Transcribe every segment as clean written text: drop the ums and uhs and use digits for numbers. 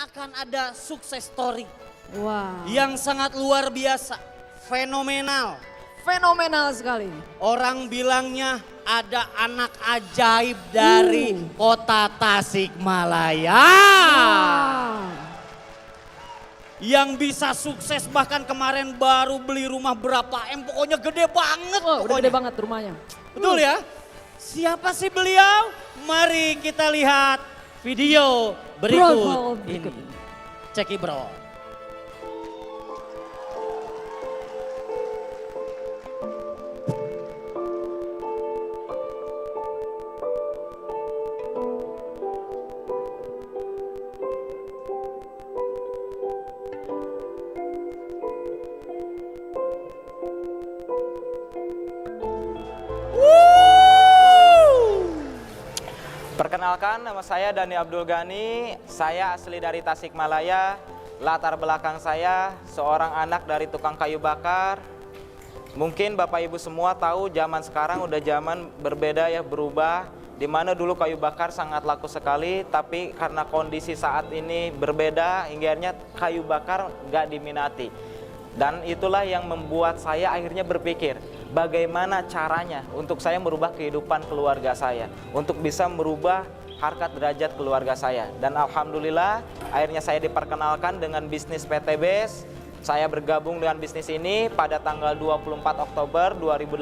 akan ada sukses story Wah, yang sangat luar biasa, fenomenal. fenomenal sekali. Orang bilangnya ada anak ajaib dari kota Tasikmalaya. Wah. Yang bisa sukses bahkan kemarin baru beli rumah berapa M, pokoknya gede banget. Wah, udah pokoknya. gede banget rumahnya. Betul ya? Siapa sih beliau? Mari kita lihat video berikut Profile ini. berikut. Ceki bro. Perkenalkan, nama saya Dani Abdul Ghani, saya asli dari Tasikmalaya. Latar belakang saya seorang anak dari tukang kayu bakar. Mungkin Bapak Ibu semua tahu zaman sekarang udah zaman berbeda ya, berubah. Dimana dulu kayu bakar sangat laku sekali, tapi karena kondisi saat ini berbeda, hingga kayu bakar gak diminati. Dan itulah yang membuat saya akhirnya berpikir, bagaimana caranya untuk saya merubah kehidupan keluarga saya, untuk bisa merubah harkat derajat keluarga saya. Dan alhamdulillah akhirnya saya diperkenalkan dengan bisnis PT BES. Saya bergabung dengan bisnis ini pada tanggal 24 Oktober 2018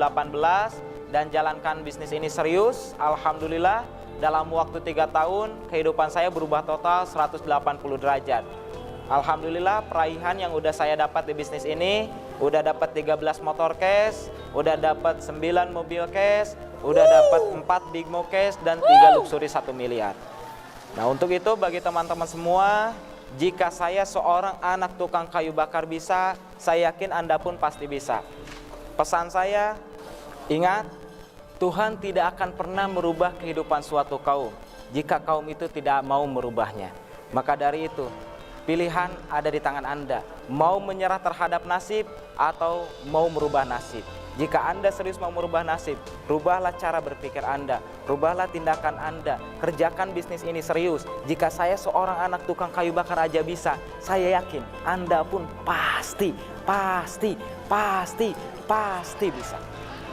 dan jalankan bisnis ini serius. Alhamdulillah dalam waktu 3 tahun kehidupan saya berubah total 180 derajat. Alhamdulillah peraihan yang udah saya dapat di bisnis ini, udah dapat 13 motor cash, udah dapat 9 mobil cash, udah dapat 4 big mo cash dan 3 luxury 1 miliar. Nah, untuk itu bagi teman-teman semua, jika saya seorang anak tukang kayu bakar bisa, saya yakin Anda pun pasti bisa. Pesan saya, ingat, Tuhan tidak akan pernah merubah kehidupan suatu kaum jika kaum itu tidak mau merubahnya. Maka dari itu, pilihan ada di tangan Anda, mau menyerah terhadap nasib atau mau merubah nasib. Jika Anda serius mau merubah nasib, rubahlah cara berpikir Anda, rubahlah tindakan Anda, kerjakan bisnis ini serius. Jika saya seorang anak tukang kayu bakar aja bisa, saya yakin Anda pun pasti bisa.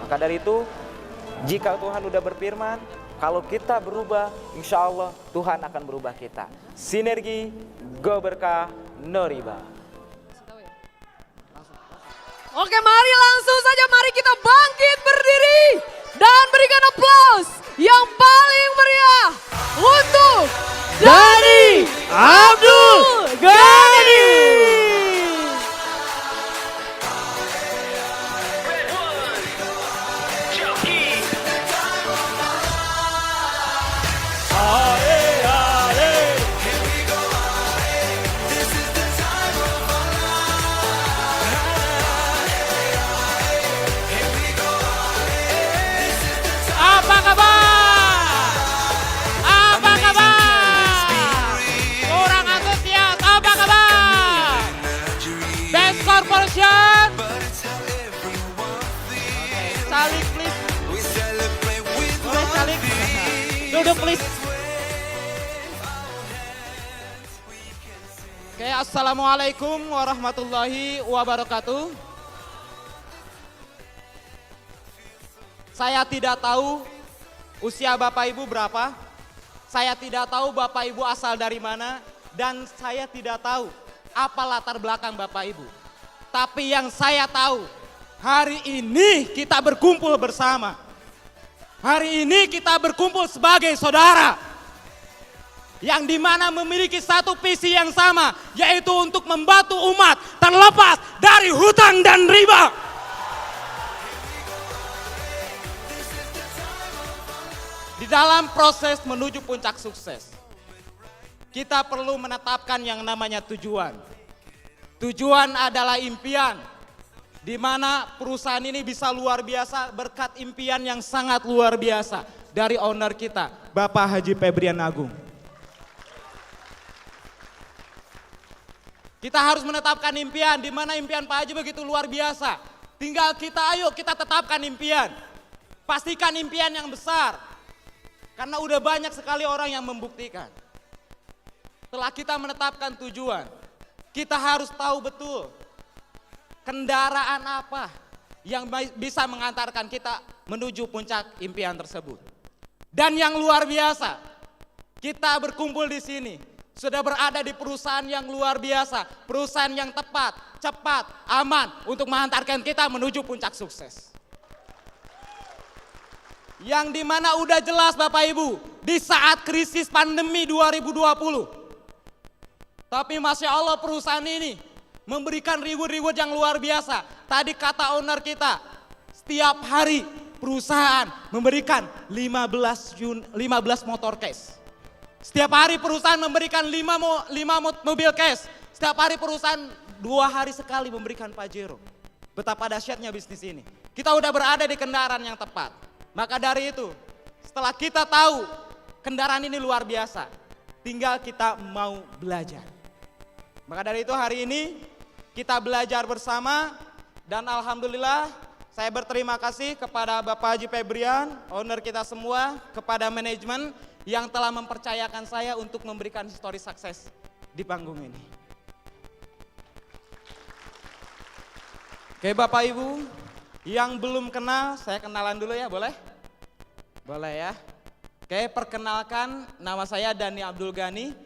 Maka dari itu, jika Tuhan udah berfirman, kalau kita berubah, insya Allah Tuhan akan berubah kita. Sinergi, go berkah, no riba. Oke, mari langsung saja mari kita bangkit berdiri dan berikan aplaus yang paling meriah untuk Dani Abdul Ghani. Apa kabar? Apa kabar? Kurang antusias, apa kabar? Best Corporation. Salik please. Boleh salik? Duduk please. Oke, assalamualaikum warahmatullahi wabarakatuh. Saya tidak tahu usia Bapak Ibu berapa, saya tidak tahu Bapak Ibu asal dari mana, dan saya tidak tahu apa latar belakang Bapak Ibu. Tapi yang saya tahu, hari ini kita berkumpul bersama. Hari ini kita berkumpul sebagai saudara. Yang dimana memiliki satu visi yang sama, yaitu untuk membantu umat terlepas dari hutang dan riba. Di dalam proses menuju puncak sukses, kita perlu menetapkan yang namanya tujuan. Tujuan adalah impian, di mana perusahaan ini bisa luar biasa berkat impian yang sangat luar biasa dari owner kita, Bapak Haji Febrian Agung. Kita harus menetapkan impian, di mana impian Pak Haji begitu luar biasa. Tinggal ayo kita tetapkan impian. Pastikan impian yang besar. Karena udah banyak sekali orang yang membuktikan. Setelah kita menetapkan tujuan, kita harus tahu betul kendaraan apa yang bisa mengantarkan kita menuju puncak impian tersebut. Dan yang luar biasa, kita berkumpul di sini, sudah berada di perusahaan yang luar biasa, perusahaan yang tepat, cepat, aman untuk mengantarkan kita menuju puncak sukses. Yang dimana udah jelas Bapak Ibu, di saat krisis pandemi 2020. Tapi Masya Allah perusahaan ini memberikan reward yang luar biasa. Tadi kata owner kita, setiap hari perusahaan memberikan 15 motor cash. Setiap hari perusahaan memberikan 5 mobil cash. Setiap hari perusahaan 2 hari sekali memberikan Pajero. Betapa dahsyatnya bisnis ini. Kita udah berada di kendaraan yang tepat. Maka dari itu, setelah kita tahu kendaraan ini luar biasa, tinggal kita mau belajar. Maka dari itu hari ini kita belajar bersama dan alhamdulillah saya berterima kasih kepada Bapak Haji Febrian, owner kita semua, kepada manajemen yang telah mempercayakan saya untuk memberikan histori sukses di panggung ini. Oke Bapak Ibu, yang belum kenal saya kenalan dulu ya, boleh? Boleh ya. Oke, perkenalkan nama saya Dani Abdul Ghani,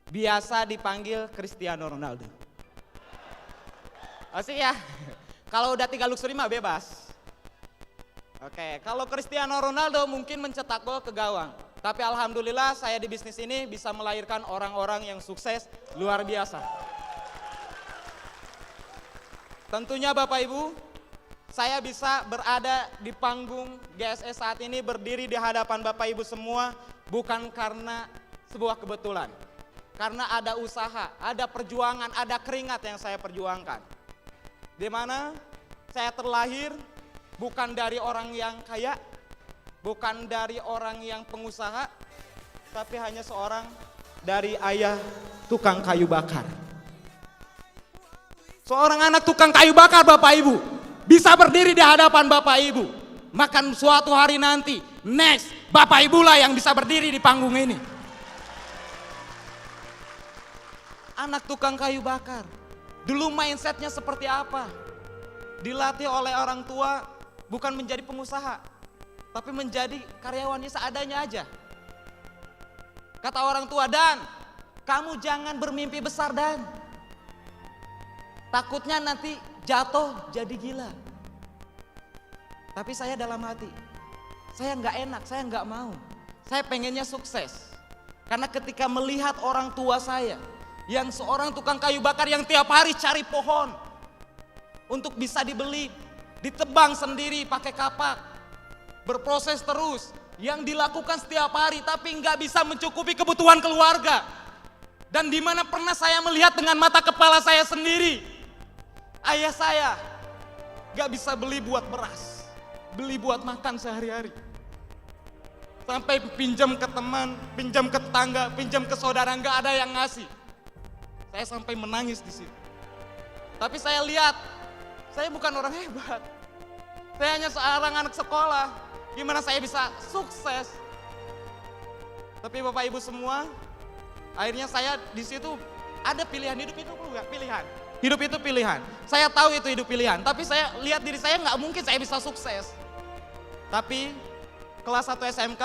biasa dipanggil Cristiano Ronaldo. Asik ya, kalau udah 3 luxury mah bebas. Oke, kalau Cristiano Ronaldo mungkin mencetak gol ke gawang. Tapi alhamdulillah saya di bisnis ini bisa melahirkan orang-orang yang sukses luar biasa. Tentunya Bapak Ibu, saya bisa berada di panggung GSS saat ini, berdiri di hadapan Bapak Ibu semua bukan karena sebuah kebetulan. Karena ada usaha, ada perjuangan, ada keringat yang saya perjuangkan. Di mana saya terlahir bukan dari orang yang kaya, bukan dari orang yang pengusaha, tapi hanya seorang dari ayah tukang kayu bakar. Seorang anak tukang kayu bakar Bapak Ibu bisa berdiri di hadapan Bapak Ibu. Maka suatu hari nanti, next, Bapak Ibu lah yang bisa berdiri di panggung ini. Anak tukang kayu bakar, dulu mindsetnya seperti apa? Dilatih oleh orang tua bukan menjadi pengusaha, tapi menjadi karyawannya seadanya aja. Kata orang tua, Dan, kamu jangan bermimpi besar Dan. Takutnya nanti jatuh jadi gila. Tapi saya dalam hati, saya nggak enak, saya nggak mau. Saya pengennya sukses. Karena ketika melihat orang tua saya, yang seorang tukang kayu bakar yang tiap hari cari pohon untuk bisa dibeli, ditebang sendiri pakai kapak, berproses terus, yang dilakukan setiap hari tapi nggak bisa mencukupi kebutuhan keluarga. Dan di mana pernah saya melihat dengan mata kepala saya sendiri, ayah saya gak bisa beli buat beras, beli buat makan sehari-hari. Sampai pinjam ke teman, pinjam ke tetangga, pinjam ke saudara, gak ada yang ngasih. Saya sampai menangis di situ. Tapi saya lihat, saya bukan orang hebat. Saya hanya seorang anak sekolah. Gimana saya bisa sukses? Tapi Bapak Ibu semua, akhirnya saya di situ ada pilihan. Hidup itu enggak pilihan. Hidup itu pilihan. Saya tahu itu hidup pilihan, tapi saya lihat diri saya nggak mungkin saya bisa sukses. Tapi kelas 1 SMK,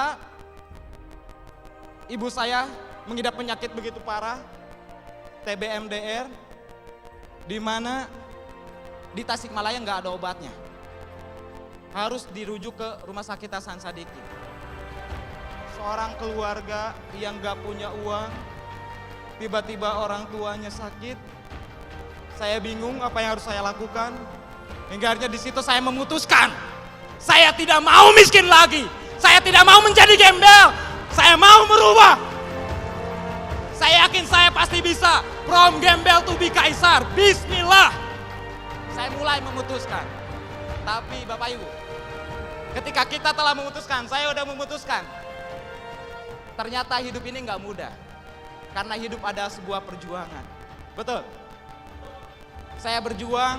ibu saya mengidap penyakit begitu parah, TB MDR, di mana di Tasikmalaya nggak ada obatnya. Harus dirujuk ke Rumah Sakit Hasan Sadikin. Seorang keluarga yang nggak punya uang, tiba-tiba orang tuanya sakit. Saya bingung apa yang harus saya lakukan. Hingga akhirnya di situ saya memutuskan, saya tidak mau miskin lagi. Saya tidak mau menjadi gembel. Saya mau berubah. Saya yakin saya pasti bisa. From gembel to be kaisar. Bismillah. Saya mulai memutuskan. Tapi Bapak Ibu, ketika kita telah memutuskan, saya udah memutuskan. Ternyata hidup ini nggak mudah. Karena hidup ada sebuah perjuangan. Betul. Saya berjuang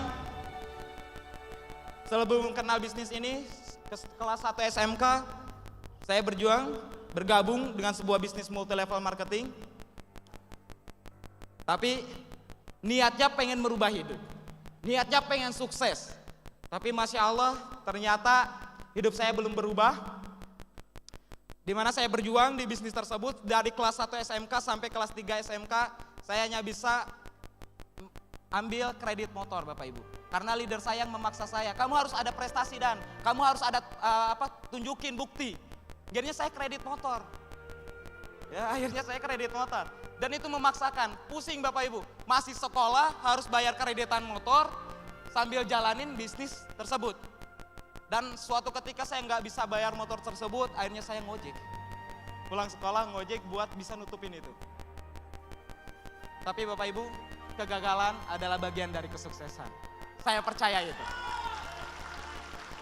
sebelum kenal bisnis ini, kelas 1 SMK, saya berjuang bergabung dengan sebuah bisnis multi level marketing. Tapi niatnya pengen merubah hidup. Niatnya pengen sukses. Tapi Masya Allah ternyata hidup saya belum berubah. Dimana saya berjuang di bisnis tersebut dari kelas 1 SMK sampai kelas 3 SMK. Saya hanya bisa ambil kredit motor Bapak Ibu. Karena leader saya yang memaksa saya, kamu harus ada prestasi dan kamu harus ada tunjukin bukti. Akhirnya saya kredit motor. Ya, akhirnya saya kredit motor. Dan itu memaksakan, pusing Bapak Ibu. Masih sekolah harus bayar kreditan motor sambil jalanin bisnis tersebut. Dan suatu ketika saya nggak bisa bayar motor tersebut, akhirnya saya ngojek. Pulang sekolah ngojek buat bisa nutupin itu. Tapi Bapak Ibu, kegagalan adalah bagian dari kesuksesan. Saya percaya itu.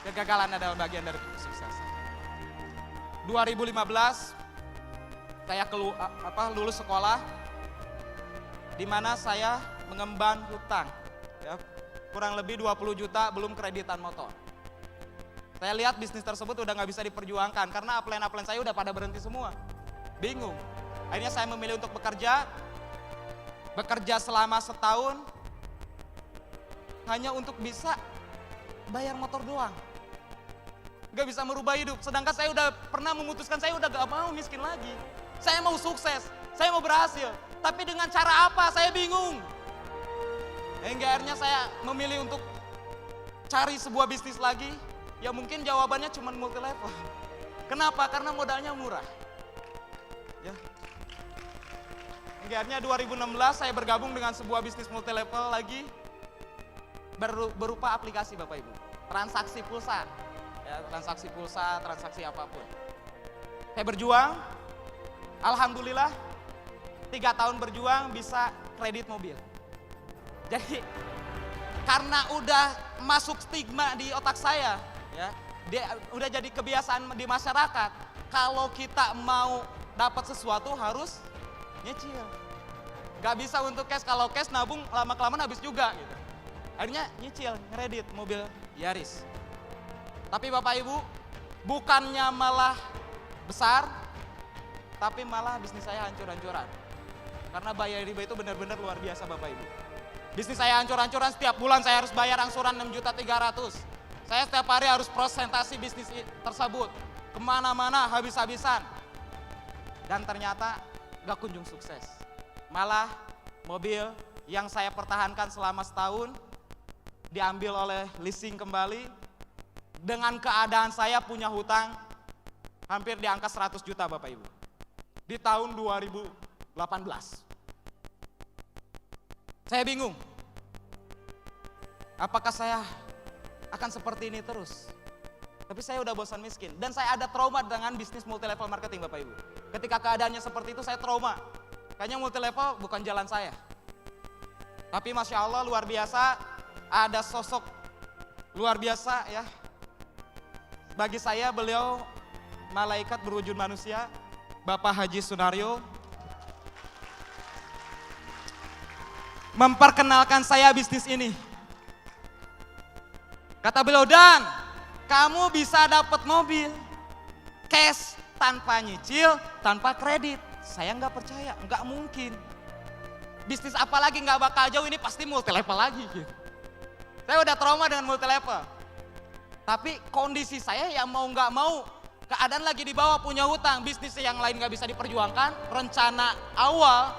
Kegagalan adalah bagian dari kesuksesan. 2015 saya lulus sekolah, di mana saya mengemban hutang, ya, kurang lebih 20 juta belum kreditan motor. Saya lihat bisnis tersebut udah nggak bisa diperjuangkan karena upline saya udah pada berhenti semua. Bingung. Akhirnya saya memilih untuk bekerja selama setahun hanya untuk bisa bayar motor doang. Gak bisa merubah hidup, sedangkan saya udah pernah memutuskan saya udah gak mau miskin lagi. Saya mau sukses, saya mau berhasil, tapi dengan cara apa saya bingung. Hingga akhirnya saya memilih untuk cari sebuah bisnis lagi, ya mungkin jawabannya cuma multi level. Kenapa? Karena modalnya murah. Ya. Hingga akhirnya 2016 saya bergabung dengan sebuah bisnis multi level lagi, berupa aplikasi Bapak Ibu, transaksi pulsa, ya, transaksi pulsa, transaksi apapun. Saya berjuang, alhamdulillah 3 tahun berjuang bisa kredit mobil. Jadi karena udah masuk stigma di otak saya, ya, udah jadi kebiasaan di masyarakat, kalau kita mau dapat sesuatu harus nyicil. Gak bisa untuk cash, kalau cash nabung lama-kelamaan habis juga gitu. Akhirnya nyicil, kredit mobil Yaris. Tapi Bapak Ibu, bukannya malah besar, tapi malah bisnis saya hancur-hancuran. Karena bayar riba itu benar-benar luar biasa Bapak Ibu. Bisnis saya hancur-hancuran, setiap bulan saya harus bayar angsuran 6.300.000. Saya setiap hari harus presentasi bisnis tersebut. Kemana-mana habis-habisan. Dan ternyata gak kunjung sukses. Malah mobil yang saya pertahankan selama setahun diambil oleh leasing kembali. Dengan keadaan saya punya hutang hampir di angka 100 juta Bapak Ibu. Di tahun 2018. Saya bingung. Apakah saya akan seperti ini terus? Tapi saya udah bosan miskin. Dan saya ada trauma dengan bisnis multi level marketing Bapak Ibu. Ketika keadaannya seperti itu saya trauma. Kayaknya multi level bukan jalan saya. Tapi Masya Allah luar biasa. Ada sosok luar biasa ya. Bagi saya beliau malaikat berwujud manusia, Bapak Haji Sunario. Memperkenalkan saya bisnis ini. Kata beliau, Dan, kamu bisa dapat mobil cash tanpa nyicil, tanpa kredit. Saya nggak percaya, nggak mungkin. Bisnis apa lagi nggak bakal jauh, ini pasti multi level lagi gitu. Saya udah trauma dengan multi level. Tapi kondisi saya ya mau nggak mau, keadaan lagi di bawah, punya hutang, bisnis yang lain nggak bisa diperjuangkan. Rencana awal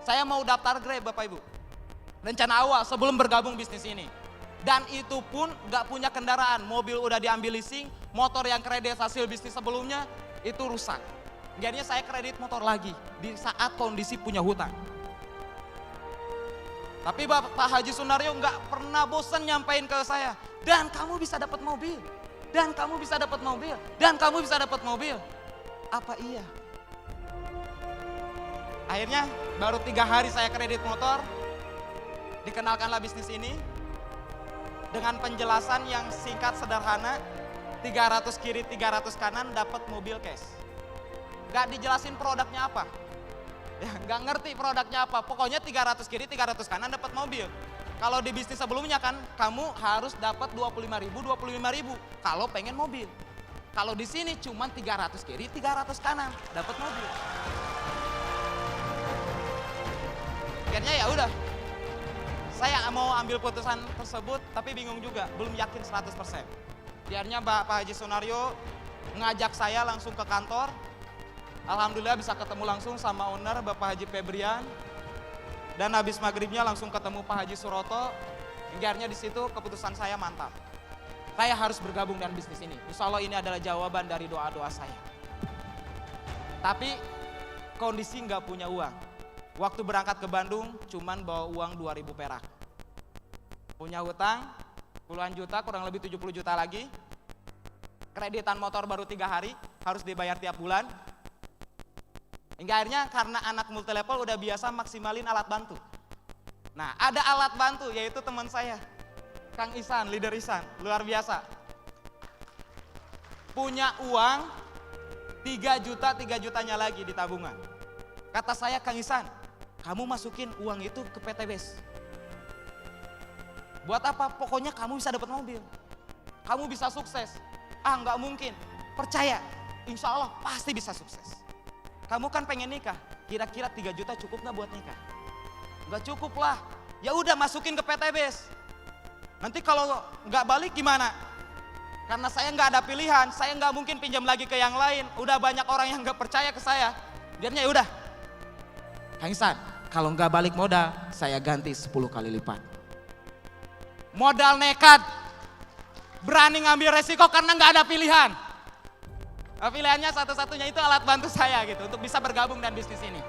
saya mau daftar Grab Bapak Ibu. Rencana awal sebelum bergabung bisnis ini. Dan itu pun nggak punya kendaraan, mobil udah diambil leasing, motor yang kredit hasil bisnis sebelumnya itu rusak. Jadinya saya kredit motor lagi di saat kondisi punya hutang. Tapi Pak Haji Sunario nggak pernah bosan nyampein ke saya, Dan kamu bisa dapat mobil, Dan kamu bisa dapat mobil, Dan kamu bisa dapat mobil. Apa iya? Akhirnya baru 3 hari saya kredit motor, dikenalkanlah bisnis ini dengan penjelasan yang singkat sederhana, 300 kiri 300 kanan dapat mobil cash. Gak dijelasin produknya apa, ya, gak ngerti produknya apa, pokoknya 300 kiri 300 kanan dapat mobil. Kalau di bisnis sebelumnya kan kamu harus dapat 25.000 kalau pengen mobil. Kalau di sini cuma 300 kiri 300 kanan dapat mobil. Akhirnya ya udah, saya mau ambil putusan tersebut tapi bingung juga, belum yakin 100%. Akhirnya Pak Haji Sunario ngajak saya langsung ke kantor. Alhamdulillah bisa ketemu langsung sama owner Bapak Haji Febrian. Dan habis maghribnya langsung ketemu Pak Haji Suroto. Akhirnya di situ keputusan saya mantap. Saya harus bergabung dengan bisnis ini. Insya Allah ini adalah jawaban dari doa-doa saya. Tapi kondisi nggak punya uang. Waktu berangkat ke Bandung cuman bawa uang 2.000 perak. Punya hutang puluhan juta, kurang lebih 70 juta lagi. Kreditan motor baru 3 hari, harus dibayar tiap bulan. Hingga akhirnya karena anak multi level udah biasa maksimalin alat bantu. Nah, ada alat bantu yaitu teman saya, Kang Isan, leader Isan, luar biasa. Punya uang 3 jutanya lagi di tabungan. Kata saya, Kang Isan, kamu masukin uang itu ke PTBS. Buat apa? Pokoknya kamu bisa dapat mobil. Kamu bisa sukses. Ah, nggak mungkin. Percaya, insya Allah pasti bisa sukses. Kamu kan pengen nikah, kira-kira 3 juta cukup nggak buat nikah? Nggak cukup lah. Ya udah masukin ke PTBS. Nanti kalau nggak balik gimana? Karena saya nggak ada pilihan, saya nggak mungkin pinjam lagi ke yang lain. Udah banyak orang yang nggak percaya ke saya. Biarnya ya udah. Kang Ihsan, kalau nggak balik modal, saya ganti 10 kali lipat. Modal nekat, berani ngambil resiko karena nggak ada pilihan. Pilihannya satu-satunya itu alat bantu saya gitu untuk bisa bergabung dengan bisnis ini.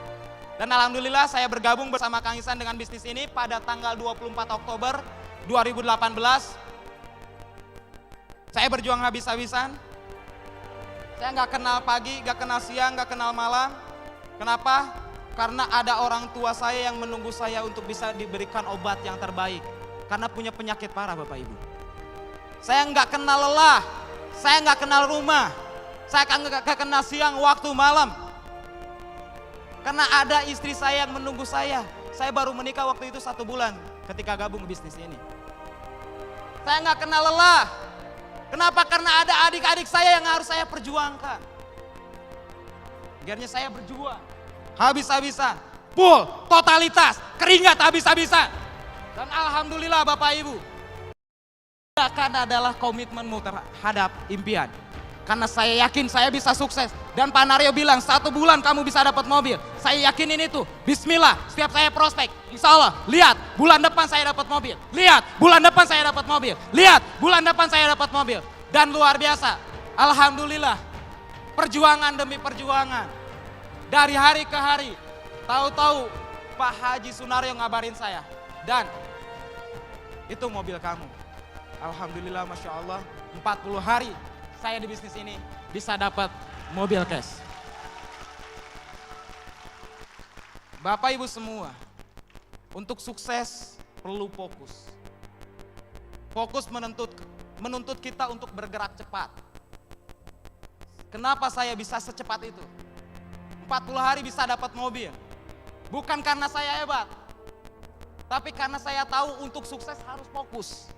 Dan alhamdulillah saya bergabung bersama Kang Ihsan dengan bisnis ini pada tanggal 24 Oktober 2018. Saya berjuang habis-habisan. Saya nggak kenal pagi, nggak kenal siang, nggak kenal malam. Kenapa? Karena ada orang tua saya yang menunggu saya untuk bisa diberikan obat yang terbaik. Karena punya penyakit parah Bapak Ibu. Saya nggak kenal lelah, saya nggak kenal rumah. Saya nggak kenal siang, waktu, malam. Karena ada istri saya yang menunggu saya. Saya baru menikah waktu itu 1 bulan ketika gabung bisnis ini. Saya nggak kenal lelah. Kenapa? Karena ada adik-adik saya yang harus saya perjuangkan. Akhirnya saya berjuang. Habis-habisan. Full, totalitas, keringat habis-habisan. Dan alhamdulillah Bapak Ibu. Akan adalah komitmenmu terhadap impian. Karena saya yakin saya bisa sukses. Dan Pak Naryo bilang 1 bulan kamu bisa dapat mobil. Saya yakinin itu. Bismillah, setiap saya prospek. Insya Allah, lihat bulan depan saya dapat mobil. Lihat bulan depan saya dapat mobil. Lihat bulan depan saya dapat mobil. Dan luar biasa. Alhamdulillah. Perjuangan demi perjuangan. Dari hari ke hari. Tahu-tahu Pak Haji Sunario ngabarin saya. Dan itu mobil kamu. Alhamdulillah, Masya Allah. 40 hari. Saya di bisnis ini bisa dapat mobil cash. Bapak Ibu semua, untuk sukses perlu fokus. Fokus menuntut kita untuk bergerak cepat. Kenapa saya bisa secepat itu? 40 hari bisa dapat mobil. Bukan karena saya hebat, tapi karena saya tahu untuk sukses harus fokus.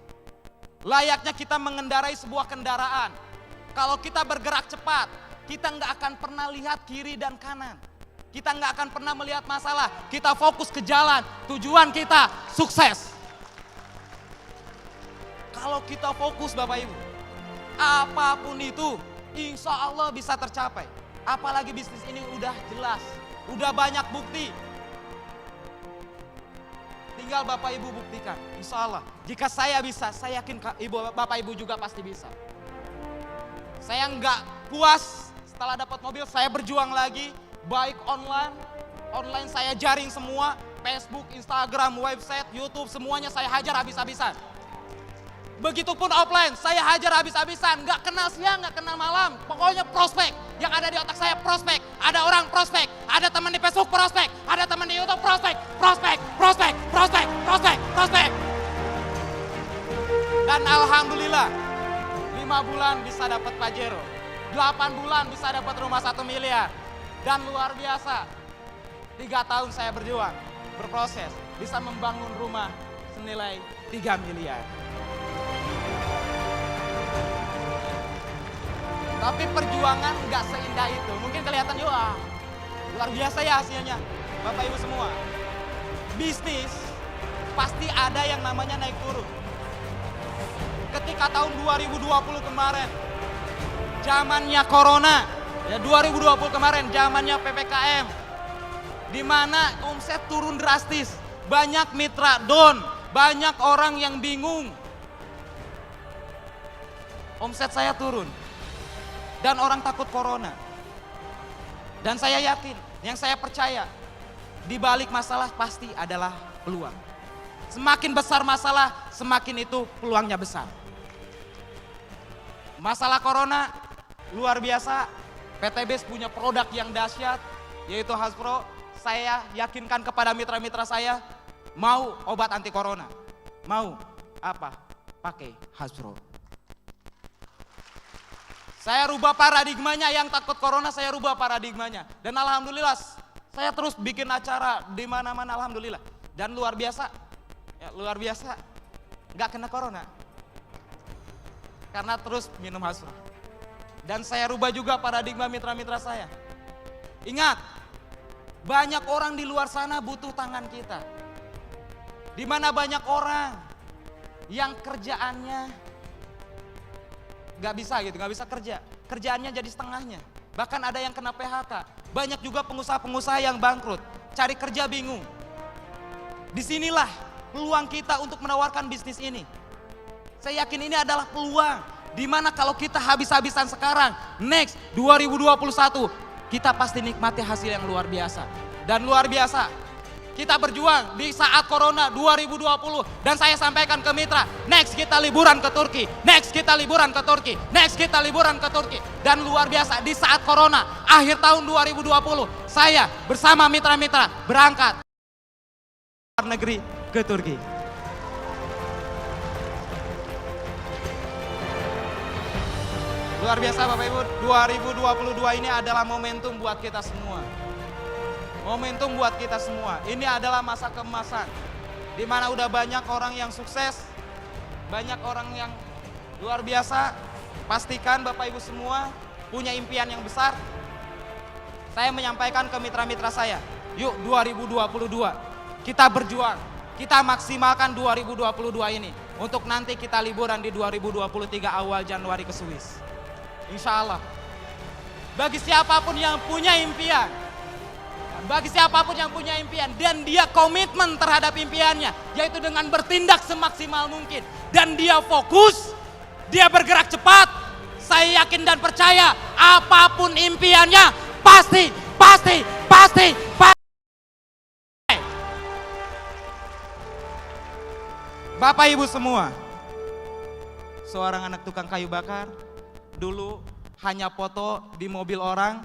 Layaknya kita mengendarai sebuah kendaraan. Kalau kita bergerak cepat, kita nggak akan pernah lihat kiri dan kanan. Kita nggak akan pernah melihat masalah. Kita fokus ke jalan, tujuan kita sukses. Kalau kita fokus Bapak Ibu, apapun itu insya Allah bisa tercapai. Apalagi bisnis ini udah jelas, udah banyak bukti. Tinggal Bapak Ibu buktikan, insya Allah. Jika saya bisa, saya yakin Bapak Ibu juga pasti bisa. Saya nggak puas setelah dapat mobil, saya berjuang lagi, baik online saya jaring semua, Facebook, Instagram, website, YouTube, semuanya saya hajar habis-habisan. Begitupun offline, saya hajar habis-habisan, nggak kenal siang, nggak kenal malam, pokoknya prospek. Yang ada di otak saya prospek, ada orang prospek, ada teman di Facebook prospek, ada teman di YouTube prospek. Dan alhamdulillah, 5 bulan bisa dapat Pajero, 8 bulan bisa dapat rumah 1 miliar. Dan luar biasa, 3 tahun saya berjuang, berproses, bisa membangun rumah senilai 3 miliar. Tapi perjuangan nggak seindah itu. Mungkin kelihatan, wah luar biasa ya hasilnya. Bapak Ibu semua. bisnis pasti ada yang namanya naik turun. Ketika tahun 2020 kemarin, zamannya corona, ya 2020 kemarin zamannya PPKM, di mana omset turun drastis, banyak mitra down, banyak orang yang bingung. Omset saya turun dan orang takut corona. Dan saya yakin, yang saya percaya, di balik masalah pasti adalah peluang. Semakin besar masalah, semakin itu peluangnya besar. Masalah corona luar biasa, PT BES punya produk yang dahsyat, yaitu Hasbro. Saya yakinkan kepada mitra-mitra saya, mau obat anti corona, mau apa? Pakai Hasbro. Saya rubah paradigmanya, yang takut corona saya rubah paradigmanya. Dan alhamdulillah saya terus bikin acara di mana-mana, alhamdulillah. Dan luar biasa, ya luar biasa, nggak kena corona. Karena terus minum Hasbro. Dan saya rubah juga paradigma mitra-mitra saya. Ingat, banyak orang di luar sana butuh tangan kita. Di mana banyak orang yang kerjaannya nggak bisa gitu, nggak bisa kerja. Kerjaannya jadi setengahnya. Bahkan ada yang kena PHK. Banyak juga pengusaha-pengusaha yang bangkrut. Cari kerja bingung. Disinilah peluang kita untuk menawarkan bisnis ini. Saya yakin ini adalah peluang. Dimana kalau kita habis-habisan sekarang, next 2021, kita pasti nikmati hasil yang luar biasa. Dan luar biasa, kita berjuang di saat corona 2020. Dan saya sampaikan ke mitra, next kita liburan ke Turki, next kita liburan ke Turki, next kita liburan ke Turki. Dan luar biasa, di saat corona, akhir tahun 2020, saya bersama mitra-mitra berangkat ke luar negeri, ke Turki. Luar biasa Bapak Ibu, 2022 ini adalah momentum buat kita semua. Momentum buat kita semua. Ini adalah masa keemasan, di mana udah banyak orang yang sukses, banyak orang yang luar biasa. Pastikan Bapak Ibu semua punya impian yang besar. Saya menyampaikan ke mitra-mitra saya, yuk 2022 kita berjuang, kita maksimalkan 2022 ini untuk nanti kita liburan di 2023 awal Januari ke Swiss. Insya Allah. Bagi siapapun yang punya impian, dan dia komitmen terhadap impiannya, yaitu dengan bertindak semaksimal mungkin, dan dia fokus, dia bergerak cepat, saya yakin dan percaya apapun impiannya pasti. Bapak Ibu semua, seorang anak tukang kayu bakar, dulu hanya foto di mobil orang,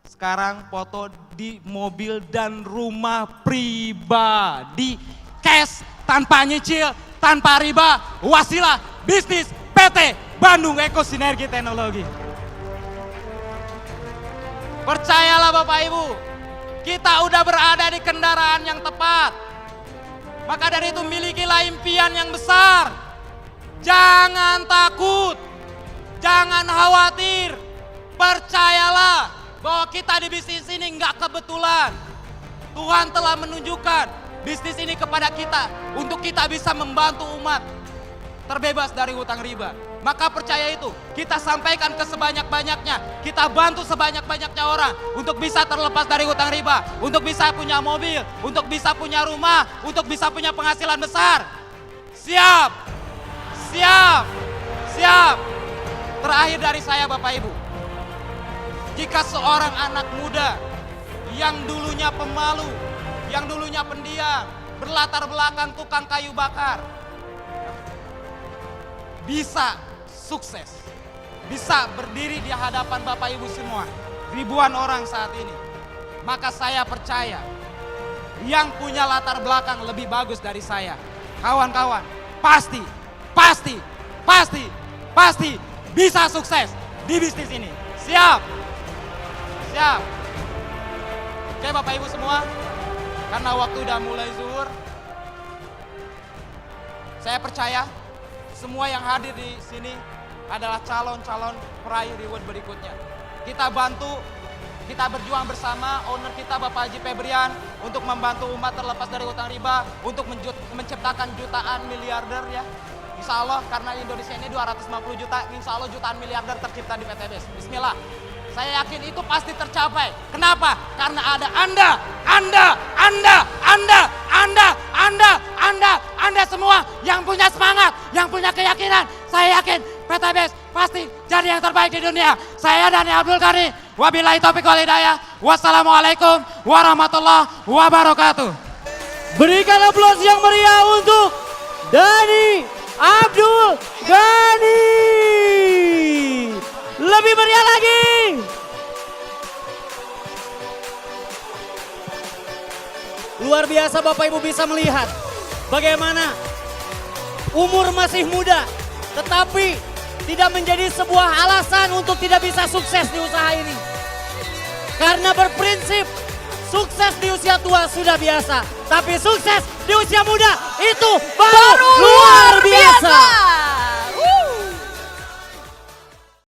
sekarang foto di mobil dan rumah pribadi. Cash, tanpa nyicil, tanpa riba, wasilah bisnis PT Bandung Eko Sinergi Teknologi. Percayalah Bapak Ibu, kita udah berada di kendaraan yang tepat. Maka dari itu milikilah impian yang besar. Jangan takut, jangan khawatir. Percayalah bahwa kita di bisnis ini nggak kebetulan. Tuhan telah menunjukkan bisnis ini kepada kita untuk kita bisa membantu umat terbebas dari hutang riba. Maka percaya itu, kita sampaikan ke sebanyak-banyaknya, kita bantu sebanyak-banyaknya orang untuk bisa terlepas dari hutang riba, untuk bisa punya mobil, untuk bisa punya rumah, untuk bisa punya penghasilan besar. Siap, siap, siap. Terakhir dari saya Bapak Ibu, jika seorang anak muda yang dulunya pemalu, yang dulunya pendiam, berlatar belakang tukang kayu bakar, bisa sukses, bisa berdiri di hadapan Bapak Ibu semua, ribuan orang saat ini, maka saya percaya yang punya latar belakang lebih bagus dari saya, kawan-kawan, pasti bisa sukses di bisnis ini. Siap, siap. Oke Bapak Ibu semua, karena waktu udah mulai zuhur, saya percaya semua yang hadir di sini adalah calon-calon peraih reward berikutnya. Kita bantu kita berjuang bersama owner kita Bapak Haji Febrian untuk membantu umat terlepas dari utang riba, untuk menciptakan jutaan miliarder ya. Insya Allah karena Indonesia ini 250 juta, insya Allah jutaan miliarder tercipta di PT BES. Bismillah. Saya yakin itu pasti tercapai. Kenapa? Karena ada Anda semua yang punya semangat, yang punya keyakinan. Saya yakin PT BES pasti jadi yang terbaik di dunia. Saya Dani Abdul Ghani. Wabillahi taufiq wal hidayah. Wassalamualaikum warahmatullahi wabarakatuh. Berikan aplaus yang meriah untuk Dani Abdul Ghani. Lebih meriah lagi. Luar biasa Bapak Ibu bisa melihat bagaimana umur masih muda tetapi tidak menjadi sebuah alasan untuk tidak bisa sukses di usaha ini. Karena berprinsip sukses di usia tua sudah biasa, tapi sukses di usia muda itu baru luar